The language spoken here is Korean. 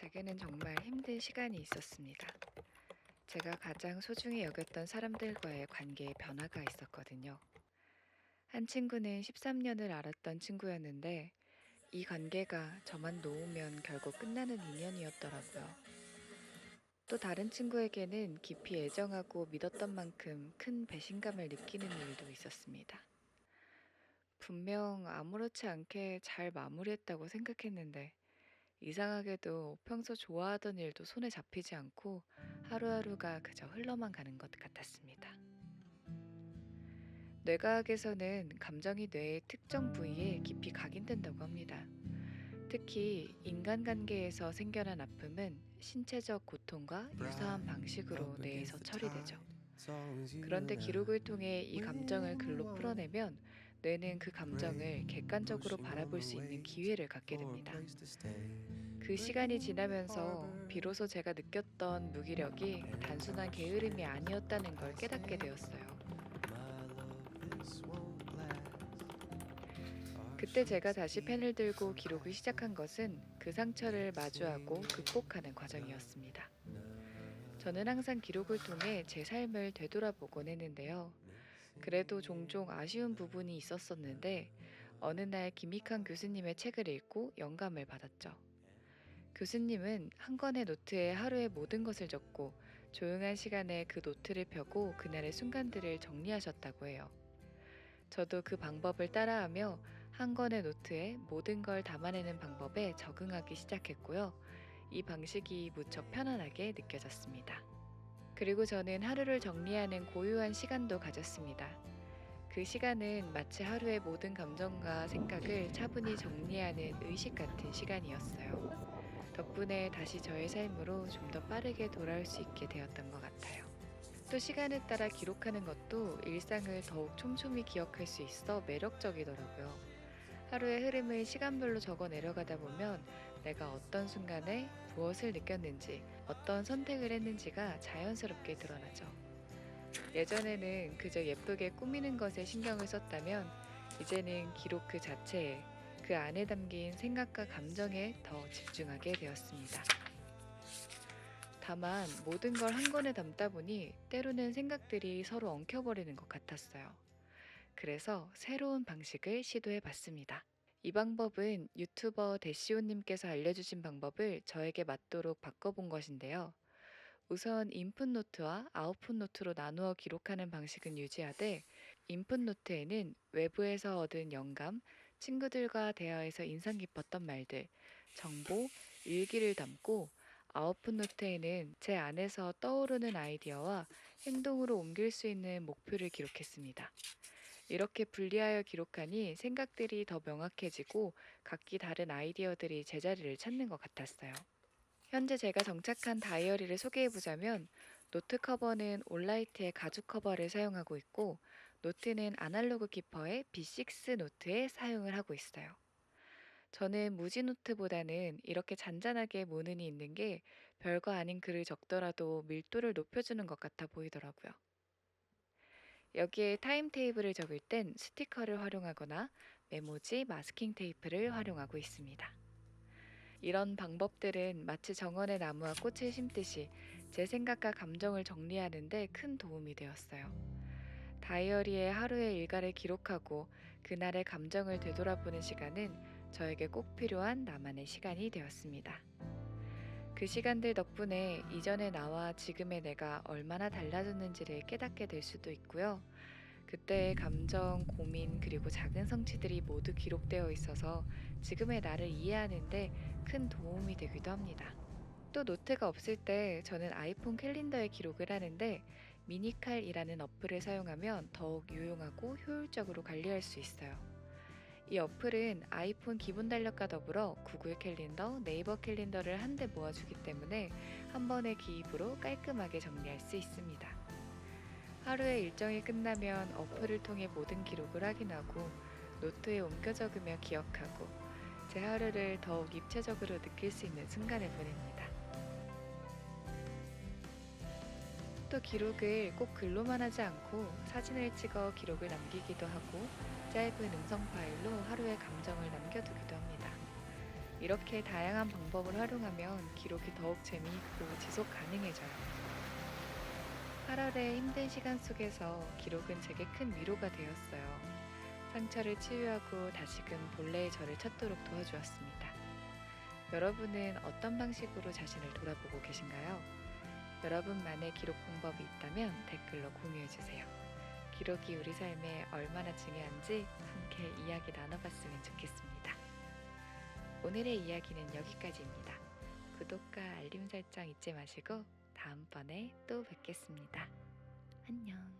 제게는 정말 힘든 시간이 있었습니다. 제가 가장 소중히 여겼던 사람들과의 관계에 변화가 있었거든요. 한 친구는 13년을 알았던 친구였는데 이 관계가 저만 놓으면 결국 끝나는 인연이었더라고요. 또 다른 친구에게는 깊이 애정하고 믿었던 만큼 큰 배신감을 느끼는 일도 있었습니다. 분명 아무렇지 않게 잘 마무리했다고 생각했는데 이상하게도 평소 좋아하던 일도 손에 잡히지 않고 하루하루가 그저 흘러만 가는 것 같았습니다. 뇌과학에서는 감정이 뇌의 특정 부위에 깊이 각인된다고 합니다. 특히 인간관계에서 생겨난 아픔은 신체적 고통과 유사한 방식으로 뇌에서 처리되죠. 그런데 기록을 통해 이 감정을 글로 풀어내면 뇌는 그 감정을 객관적으로 바라볼 수 있는 기회를 갖게 됩니다. 그 시간이 지나면서 비로소 제가 느꼈던 무기력이 단순한 게으름이 아니었다는 걸 깨닫게 되었어요. 그때 제가 다시 펜을 들고 기록을 시작한 것은 그 상처를 마주하고 극복하는 과정이었습니다. 저는 항상 기록을 통해 제 삶을 되돌아보곤 했는데요. 그래도 종종 아쉬운 부분이 있었었는데 어느 날 김익환 교수님의 책을 읽고 영감을 받았죠. 교수님은 한 권의 노트에 하루의 모든 것을 적고 조용한 시간에 그 노트를 펴고 그날의 순간들을 정리하셨다고 해요. 저도 그 방법을 따라하며 한 권의 노트에 모든 걸 담아내는 방법에 적응하기 시작했고요. 이 방식이 무척 편안하게 느껴졌습니다. 그리고 저는 하루를 정리하는 고요한 시간도 가졌습니다. 그 시간은 마치 하루의 모든 감정과 생각을 차분히 정리하는 의식 같은 시간이었어요. 덕분에 다시 저의 삶으로 좀 더 빠르게 돌아올 수 있게 되었던 것 같아요. 또 시간을 따라 기록하는 것도 일상을 더욱 촘촘히 기억할 수 있어 매력적이더라고요. 하루의 흐름을 시간별로 적어 내려가다 보면 내가 어떤 순간에 무엇을 느꼈는지, 어떤 선택을 했는지가 자연스럽게 드러나죠. 예전에는 그저 예쁘게 꾸미는 것에 신경을 썼다면 이제는 기록 그 자체에 그 안에 담긴 생각과 감정에 더 집중하게 되었습니다. 다만 모든 걸 한 권에 담다 보니 때로는 생각들이 서로 엉켜버리는 것 같았어요. 그래서 새로운 방식을 시도해 봤습니다. 이 방법은 유튜버 대시오님께서 알려주신 방법을 저에게 맞도록 바꿔본 것인데요. 우선 인풋 노트와 아웃풋 노트로 나누어 기록하는 방식은 유지하되 인풋 노트에는 외부에서 얻은 영감, 친구들과 대화에서 인상 깊었던 말들, 정보, 일기를 담고 아웃풋 노트에는 제 안에서 떠오르는 아이디어와 행동으로 옮길 수 있는 목표를 기록했습니다. 이렇게 분리하여 기록하니 생각들이 더 명확해지고 각기 다른 아이디어들이 제자리를 찾는 것 같았어요. 현재 제가 정착한 다이어리를 소개해보자면 노트 커버는 올라이트의 가죽 커버를 사용하고 있고 노트는 아날로그 키퍼의 B6 노트에 사용을 하고 있어요. 저는 무지 노트보다는 이렇게 잔잔하게 무늬이 있는 게 별거 아닌 글을 적더라도 밀도를 높여주는 것 같아 보이더라고요. 여기에 타임 테이블을 적을 땐 스티커를 활용하거나 메모지, 마스킹 테이프를 활용하고 있습니다. 이런 방법들은 마치 정원의 나무와 꽃을 심듯이 제 생각과 감정을 정리하는 데 큰 도움이 되었어요. 다이어리에 하루의 일과를 기록하고 그날의 감정을 되돌아보는 시간은 저에게 꼭 필요한 나만의 시간이 되었습니다. 그 시간들 덕분에 이전의 나와 지금의 내가 얼마나 달라졌는지를 깨닫게 될 수도 있고요. 그때의 감정, 고민, 그리고 작은 성취들이 모두 기록되어 있어서 지금의 나를 이해하는데 큰 도움이 되기도 합니다. 또 노트가 없을 때 저는 아이폰 캘린더에 기록을 하는데 미니칼이라는 어플을 사용하면 더욱 유용하고 효율적으로 관리할 수 있어요. 이 어플은 아이폰 기본 달력과 더불어 구글 캘린더, 네이버 캘린더를 한데 모아주기 때문에 한 번의 기입으로 깔끔하게 정리할 수 있습니다. 하루의 일정이 끝나면 어플을 통해 모든 기록을 확인하고 노트에 옮겨 적으며 기억하고 제 하루를 더욱 입체적으로 느낄 수 있는 순간을 보냅니다. 또 기록을 꼭 글로만 하지 않고 사진을 찍어 기록을 남기기도 하고 짧은 음성 파일로 하루의 감정을 남겨두기도 합니다. 이렇게 다양한 방법을 활용하면 기록이 더욱 재미있고 지속 가능해져요. 8월의 힘든 시간 속에서 기록은 제게 큰 위로가 되었어요. 상처를 치유하고 다시금 본래의 저를 찾도록 도와주었습니다. 여러분은 어떤 방식으로 자신을 돌아보고 계신가요? 여러분만의 기록 방법이 있다면 댓글로 공유해주세요. 기록이 우리 삶에 얼마나 중요한지 함께 이야기 나눠봤으면 좋겠습니다. 오늘의 이야기는 여기까지입니다. 구독과 알림 설정 잊지 마시고 다음번에 또 뵙겠습니다. 안녕.